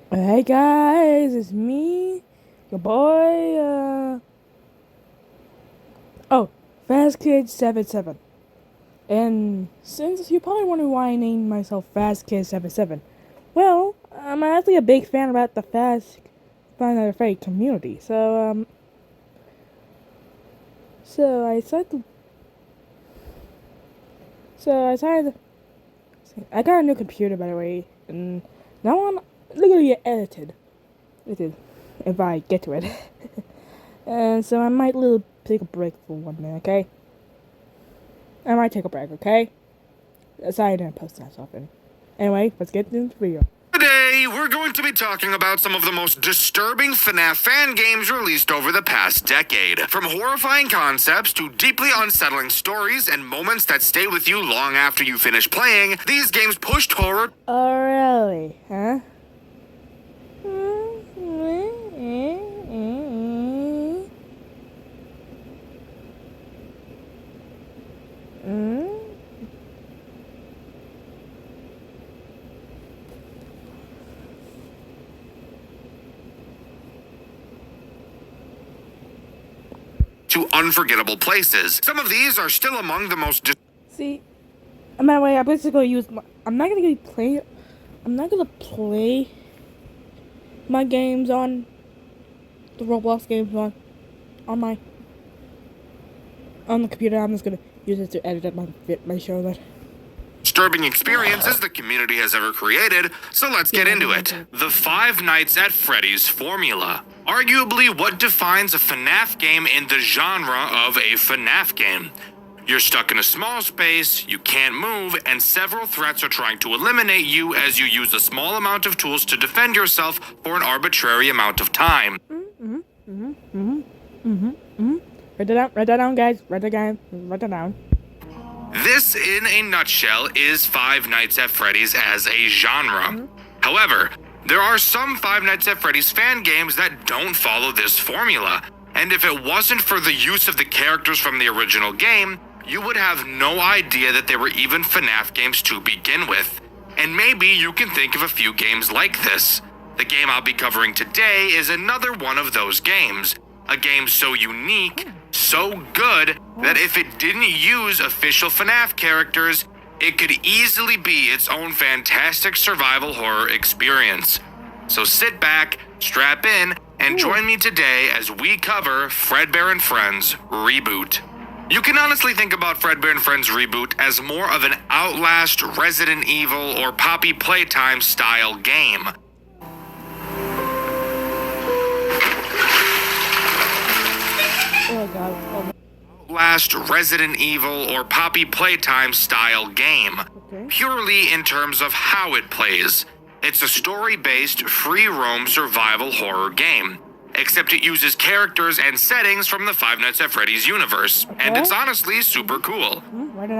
Hey guys, it's me, your boy, oh, Fast Kid 77. And since you probably wonder why I named myself Fast Kid 77, well, I'm actually a big fan about the Fast Five Nights at Freddy's community. So I decided to, so I decided I got a new computer, by the way, and now I'm literally edited, if I get to it. And so I might take a break for 1 minute, okay? I might take a break, okay? Sorry I didn't post that often. Anyway, let's get into the video. Today, we're going to be talking about some of the most disturbing FNAF fan games released over the past decade. From horrifying concepts to deeply unsettling stories and moments that stay with you long after you finish playing, these games pushed horror. Oh, really? Huh? To unforgettable places. Some of these are still among the most. See, by the way, I basically use my. I'm not gonna play my games on the Roblox games on the computer. I'm just gonna use it to edit my show. That Disturbing experiences the community has ever created, so let's get into it. The Five Nights at Freddy's formula. Arguably what defines a FNAF game in the genre of a FNAF game. You're stuck in a small space, you can't move, and several threats are trying to eliminate you as you use a small amount of tools to defend yourself for an arbitrary amount of time. Write that down, guys. Write that down. This, in a nutshell, is Five Nights at Freddy's as a genre. However, there are some Five Nights at Freddy's fan games that don't follow this formula, and if it wasn't for the use of the characters from the original game, you would have no idea that they were even FNAF games to begin with. And maybe you can think of a few games like this. The game I'll be covering today is another one of those games. A game so unique, so good, that if it didn't use official FNAF characters, it could easily be its own fantastic survival horror experience. So sit back, strap in, and join me today as we cover Fredbear and Friends Reboot. You can honestly think about Fredbear and Friends Reboot as more of an Outlast, Resident Evil, or Poppy Playtime style game. Oh god. Outlast, Resident Evil, or Poppy Playtime style game, purely in terms of how it plays. It's a story-based, free-roam survival horror game, except it uses characters and settings from the Five Nights at Freddy's universe, and it's honestly super cool.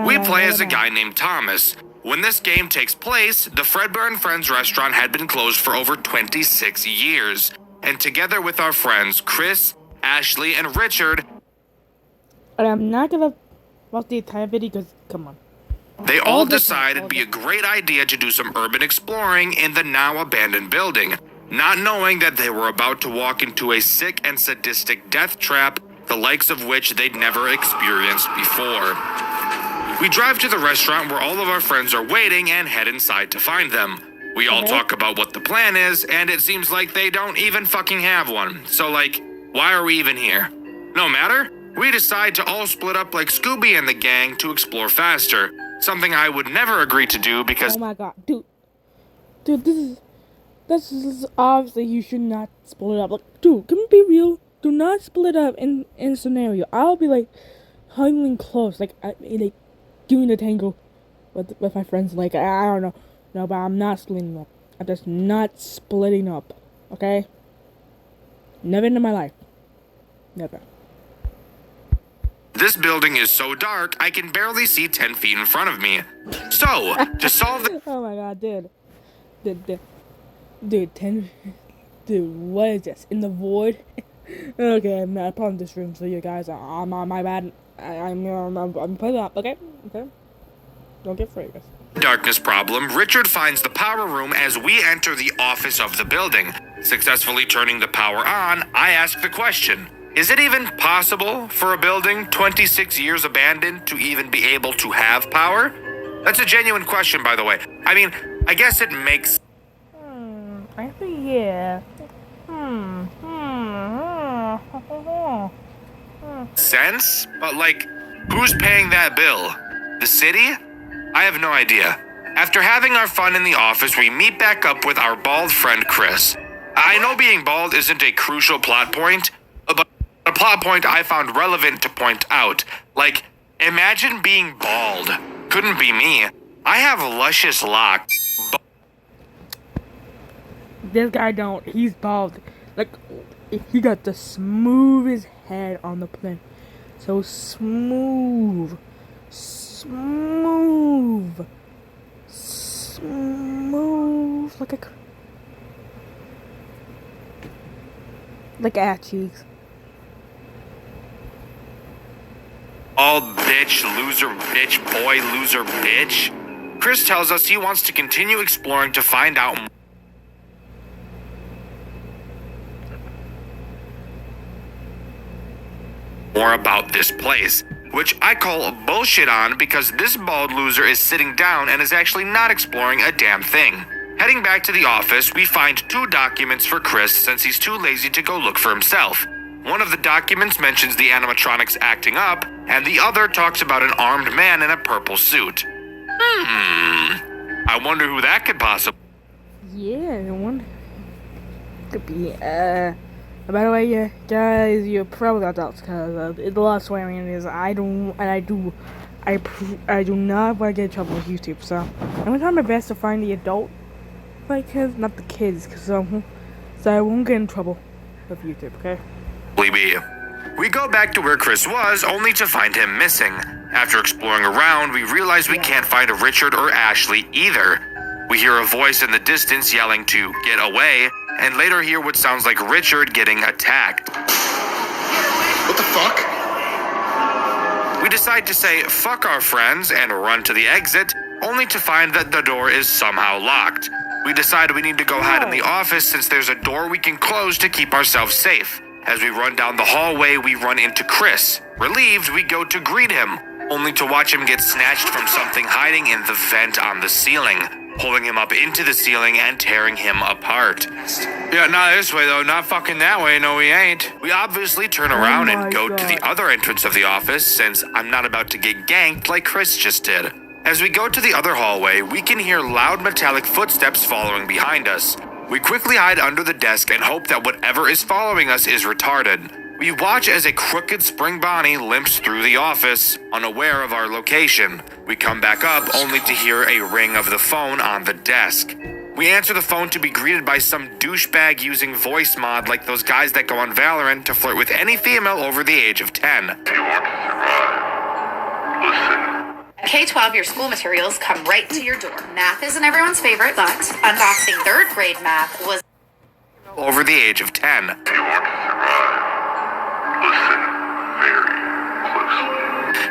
We play as a guy named Thomas. When this game takes place, the Fredbear and Friends restaurant had been closed for over 26 years, and together with our friends Chris, Ashley, and Richard, And I'm not gonna watch the entire video because, come on. they all decided it'd be a great idea to do some urban exploring in the now abandoned building, not knowing that they were about to walk into a sick and sadistic death trap, the likes of which they'd never experienced before. We drive to the restaurant where all of our friends are waiting and head inside to find them. We all talk about what the plan is, and it seems like they don't even fucking have one. So like, why are we even here? No matter, we decide to all split up like Scooby and the gang to explore faster. Something I would never agree to do because— Oh my god, dude, this is obviously you should not split up. Like, dude, can we be real? Do not split up in a scenario. I'll be like huddling close, like doing the tango with my friends. Like I don't know, no, but I'm not splitting up. I'm just not splitting up. Okay? Never in my life. Never. this building is so dark I can barely see 10 feet in front of me. So, to solve the— Oh my god, dude, what is this? In the void? Okay, I put this room for you guys. I'm on my bad. I'm putting it up, okay? Okay? Don't get afraid, guys. darkness problem, Richard finds the power room as we enter the office of the building. Successfully turning the power on, I ask the question, is it even possible for a building 26 years abandoned to even be able to have power? That's a genuine question, by the way. I mean, I guess it makes I think, yeah. sense, but like, who's paying that bill? The city? I have no idea. After having our fun in the office, we meet back up with our bald friend Chris. I know being bald isn't a crucial plot point, but a plot point I found relevant to point out. Like, imagine being bald. Couldn't be me. I have luscious locks. This guy don't. He's bald. Like, he got the smoothest head on the planet. So smooth. Smooth. Smooth. Like ass cheeks. All bitch, loser, bitch, boy, loser, bitch. Chris tells us he wants to continue exploring to find out more about this place, which I call bullshit on because this bald loser is sitting down and is actually not exploring a damn thing. Heading back to the office, we find 2 documents for Chris since he's too lazy to go look for himself. One of the documents mentions the animatronics acting up, and the other talks about an armed man in a purple suit. I wonder who that could possibly... Yeah, I wonder. Could be, by the way, yeah, guys, you're probably adults, because the lot of swearing is, I do not want to get in trouble with YouTube, so I'm going to try my best to find the adult, kids, not the kids, so I won't get in trouble with YouTube, okay? be. We go back to where Chris was, only to find him missing. After exploring around, we realize we can't find Richard or Ashley either. We hear a voice in the distance yelling to get away, and later hear what sounds like Richard getting attacked. What the fuck? We decide to say fuck our friends and run to the exit, only to find that the door is somehow locked. We decide we need to go hide in the office since there's a door we can close to keep ourselves safe. As we run down the hallway, we run into Chris. Relieved, we go to greet him, only to watch him get snatched from something hiding in the vent on the ceiling, pulling him up into the ceiling and tearing him apart. Yeah, not this way though, not fucking that way, no we ain't. We obviously turn around and go to the other entrance of the office since I'm not about to get ganked like Chris just did. As we go to the other hallway, we can hear loud metallic footsteps following behind us. We quickly hide under the desk and hope that whatever is following us is retarded. We watch as a crooked spring Bonnie limps through the office, unaware of our location. We come back up only to hear a ring of the phone on the desk. We answer the phone to be greeted by some douchebag using voice mod like those guys that go on Valorant to flirt with any female over the age of 10. If you want to survive, listen. K-12, your school materials come right to your door. Math isn't everyone's favorite, but unboxing 3rd grade math was over the age of 10. If you want to survive, listen very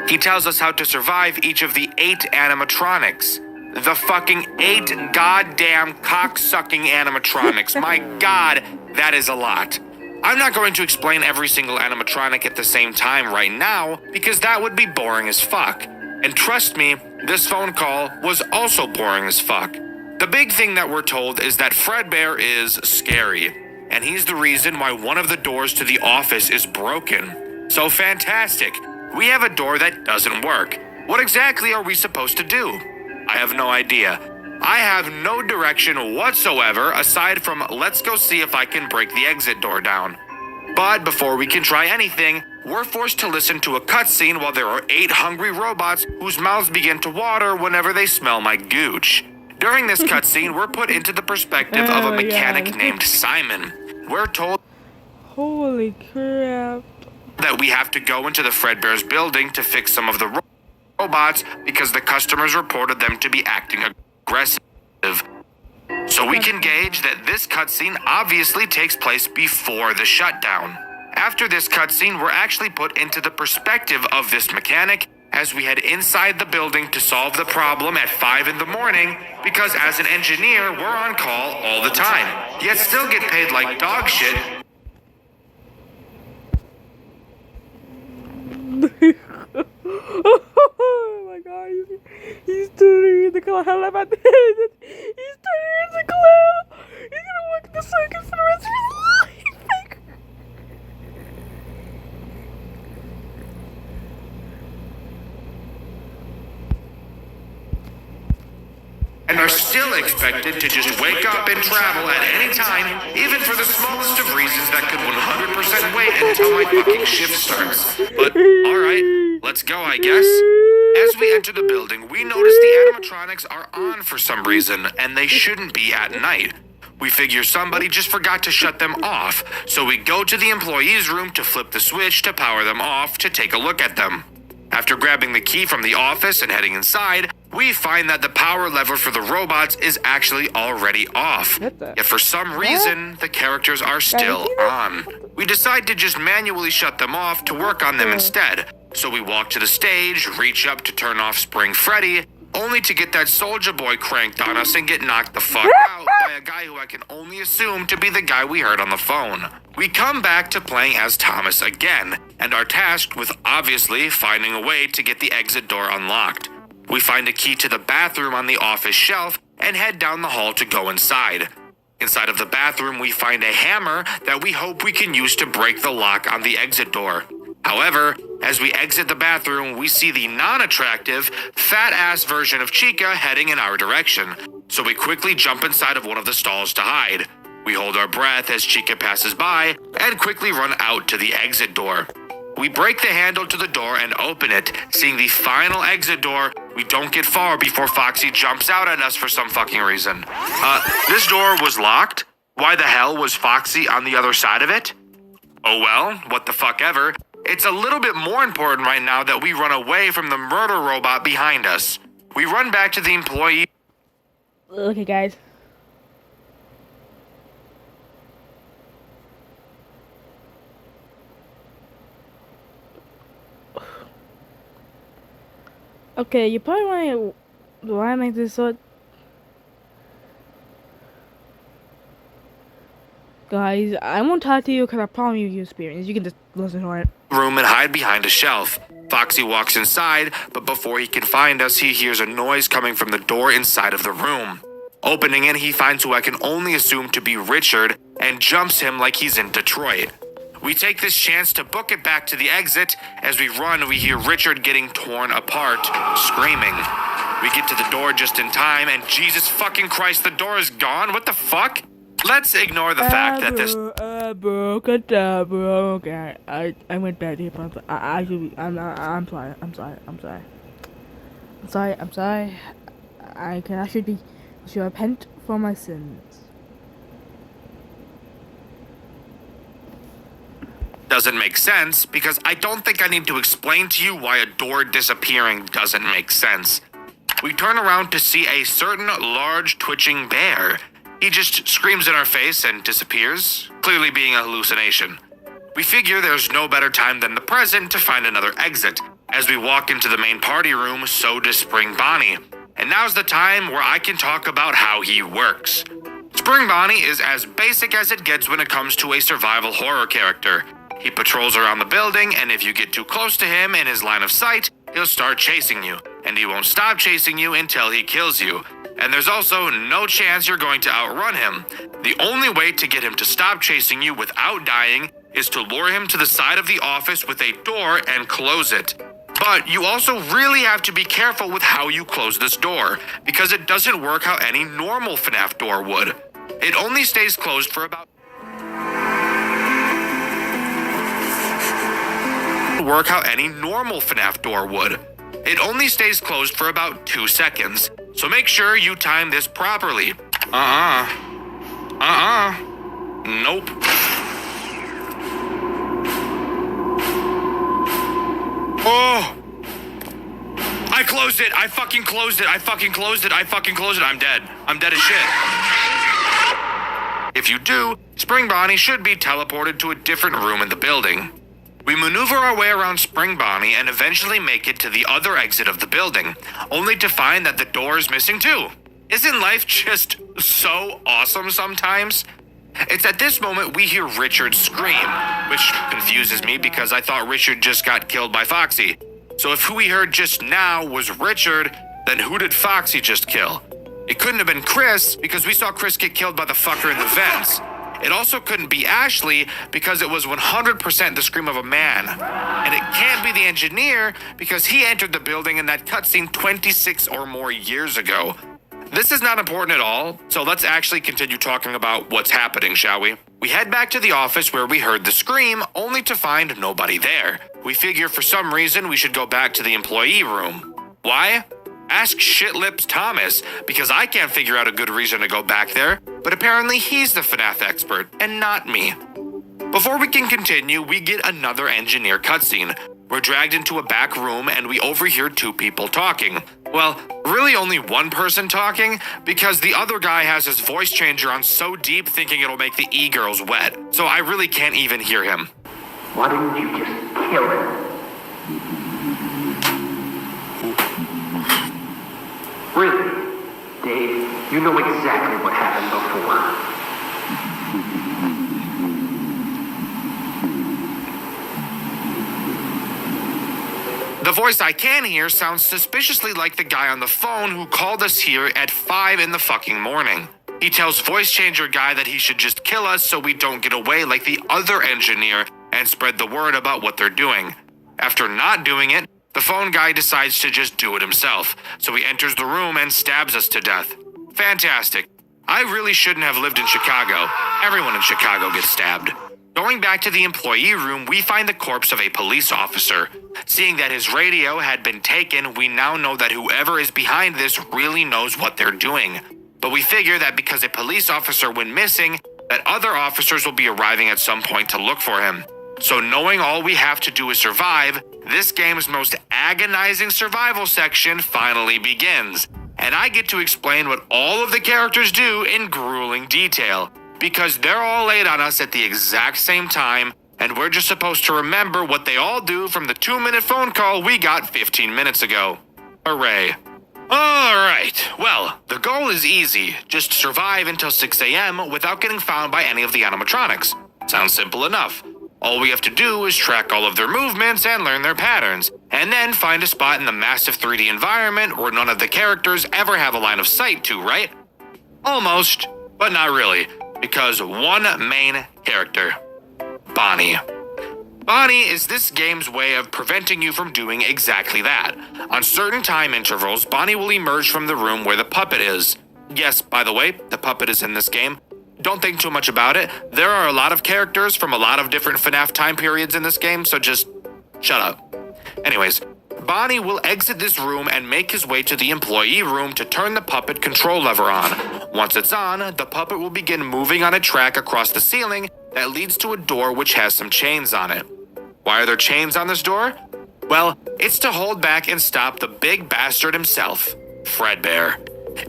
closely. He tells us how to survive each of the 8 animatronics. The fucking 8 goddamn cock-sucking animatronics. My god, that is a lot. I'm not going to explain every single animatronic at the same time right now, because that would be boring as fuck. And trust me, this phone call was also boring as fuck. The big thing that we're told is that Fredbear is scary, and he's the reason why one of the doors to the office is broken. So fantastic. We have a door that doesn't work. What exactly are we supposed to do? I have no idea. I have no direction whatsoever aside from let's go see if I can break the exit door down. But before we can try anything, we're forced to listen to a cutscene while there are 8 hungry robots whose mouths begin to water whenever they smell my gooch. During this cutscene, we're put into the perspective of a mechanic named Simon. We're told Holy crap. that we have to go into the Fredbear's building to fix some of the robots because the customers reported them to be acting aggressive. So we can gauge that this cutscene obviously takes place before the shutdown. After this cutscene, we're actually put into the perspective of this mechanic as we head inside the building to solve the problem at 5 in the morning because as an engineer, we're on call all the time, yet still get paid like dog shit. Oh my god, he's turning into the hell about this. He's turning into a clown. He's gonna work the circus for the rest of his life. And are still expected to just wake up and travel at any time, even for the smallest of reasons that could 100% wait until my fucking shift starts. But, alright, let's go, I guess. As we enter the building, we notice the animatronics are on for some reason, and they shouldn't be at night. We figure somebody just forgot to shut them off, so we go to the employees' room to flip the switch to power them off to take a look at them. After grabbing the key from the office and heading inside, we find that the power lever for the robots is actually already off. Yet for some reason, the characters are still on. We decide to just manually shut them off to work on them instead. So we walk to the stage, reach up to turn off Spring Freddy, only to get that Soldier Boy cranked on us and get knocked the fuck out by a guy who I can only assume to be the guy we heard on the phone. We come back to playing as Thomas again, and are tasked with obviously finding a way to get the exit door unlocked. We find a key to the bathroom on the office shelf and head down the hall to go inside. Inside of the bathroom, we find a hammer that we hope we can use to break the lock on the exit door. However, as we exit the bathroom, we see the non-attractive, fat-ass version of Chica heading in our direction, so we quickly jump inside of one of the stalls to hide. We hold our breath as Chica passes by and quickly run out to the exit door. We break the handle to the door and open it, seeing the final exit door. We don't get far before Foxy jumps out at us for some fucking reason. This door was locked? Why the hell was Foxy on the other side of it? Oh well, what the fuck ever. It's a little bit more important right now that we run away from the murder robot behind us. We run back to the employee. Okay, guys. Okay, you probably want to. Do I make this so? Guys, I won't talk to you because I promise you experience. You can just listen to it. Room and hide behind a shelf. Foxy walks inside, but before he can find us, he hears a noise coming from the door inside of the room. Opening it, he finds who I can only assume to be Richard and jumps him like he's in Detroit. We take this chance to book it back to the exit. As we run, we hear Richard getting torn apart, screaming. We get to the door just in time, and Jesus fucking Christ, the door is gone? What the fuck? Let's ignore the fact that this... Bro, cut down, bro. Okay, I went bad here, but I'm sorry. I should repent for my sins. Doesn't make sense, because I don't think I need to explain to you why a door disappearing doesn't make sense. We turn around to see a certain large twitching bear. He just screams in our face and disappears, clearly being a hallucination. We figure there's no better time than the present to find another exit. As we walk into the main party room, so does Spring Bonnie. And now's the time where I can talk about how he works. Spring Bonnie is as basic as it gets when it comes to a survival horror character. He patrols around the building, and if you get too close to him in his line of sight, he'll start chasing you, and he won't stop chasing you until he kills you. And there's also no chance you're going to outrun him. The only way to get him to stop chasing you without dying is to lure him to the side of the office with a door and close it. But you also really have to be careful with how you close this door, because it doesn't work how any normal FNAF door would. It only stays closed for about... work how any normal FNAF door would. It only stays closed for about 2 seconds, so make sure you time this properly. Nope. Oh! I closed it! I fucking closed it! I'm dead. I'm dead as shit. If you do, Spring Bonnie should be teleported to a different room in the building. We maneuver our way around Spring Bonnie and eventually make it to the other exit of the building, only to find that the door is missing too. Isn't life just so awesome sometimes? It's at this moment we hear Richard scream, which confuses me because I thought Richard just got killed by Foxy. So if who we heard just now was Richard, then who did Foxy just kill? It couldn't have been Chris because we saw Chris get killed by the fucker in the vents. It also couldn't be Ashley because it was 100% the scream of a man. And it can't be the engineer because he entered the building in that cutscene 26 or more years ago. This is not important at all, so let's actually continue talking about what's happening, shall we? We head back to the office where we heard the scream, only to find nobody there. We figure for some reason we should go back to the employee room. Why? Ask Shitlips Thomas, because I can't figure out a good reason to go back there, but apparently he's the FNAF expert, and not me. Before we can continue, we get another engineer cutscene. We're dragged into a back room and we overhear two people talking. Well, really only one person talking, because the other guy has his voice changer on so deep thinking it'll make the e-girls wet, so I really can't even hear him. Why didn't you just kill him? Really? Dave, you know exactly what happened before. The voice I can hear sounds suspiciously like the guy on the phone who called us here at 5 in the fucking morning. He tells voice changer guy that he should just kill us so we don't get away like the other engineer and spread the word about what they're doing. After not doing it, the phone guy decides to just do it himself, so he enters the room and stabs us to death. Fantastic. I really shouldn't have lived in Chicago. Everyone in Chicago gets stabbed. Going back to the employee room, we find the corpse of a police officer. Seeing that his radio had been taken, we now know that whoever is behind this really knows what they're doing. But we figure that because a police officer went missing, that other officers will be arriving at some point to look for him. So knowing all we have to do is survive, this game's most agonizing survival section finally begins. And I get to explain what all of the characters do in grueling detail, because they're all laid on us at the exact same time, and we're just supposed to remember what they all do from the 2-minute phone call we got 15 minutes ago. Hooray. Alright, well, the goal is easy. Just survive until 6 a.m. without getting found by any of the animatronics. Sounds simple enough. All we have to do is track all of their movements and learn their patterns, and then find a spot in the massive 3D environment where none of the characters ever have a line of sight to, right? Almost, but not really, because one main character, Bonnie. Bonnie is this game's way of preventing you from doing exactly that. On certain time intervals, Bonnie will emerge from the room where the puppet is. Yes, by the way, the puppet is in this game. Don't think too much about it. There are a lot of characters from a lot of different FNAF time periods in this game, so just shut up. Anyways, Bonnie will exit this room and make his way to the employee room to turn the puppet control lever on. Once it's on, the puppet will begin moving on a track across the ceiling that leads to a door which has some chains on it. Why are there chains on this door? Well, it's to hold back and stop the big bastard himself, Fredbear.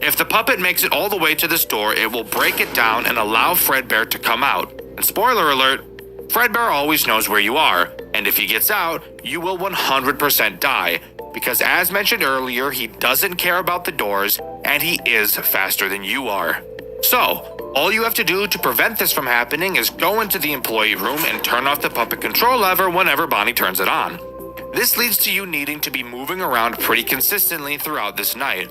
If the puppet makes it all the way to this door, it will break it down and allow Fredbear to come out. And spoiler alert, Fredbear always knows where you are, and if he gets out, you will 100% die, because as mentioned earlier, he doesn't care about the doors, and he is faster than you are. So, all you have to do to prevent this from happening is go into the employee room and turn off the puppet control lever whenever Bonnie turns it on. This leads to you needing to be moving around pretty consistently throughout this night.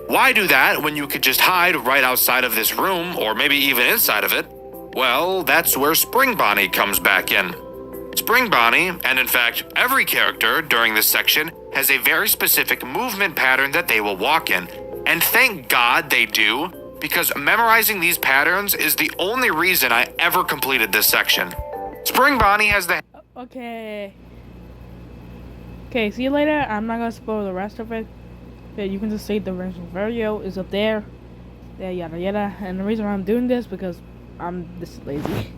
Why do that when you could just hide right outside of this room, or maybe even inside of it? Well, that's where Spring Bonnie comes back in. Spring Bonnie, and in fact every character during this section, has a very specific movement pattern that they will walk in. And thank God they do, because memorizing these patterns is the only reason I ever completed this section. Spring Bonnie has the... Okay, see you later. I'm not gonna spoil the rest of it. Yeah, you can just say the original video is up there. There, yada yada. And the reason why I'm doing this because I'm this lazy.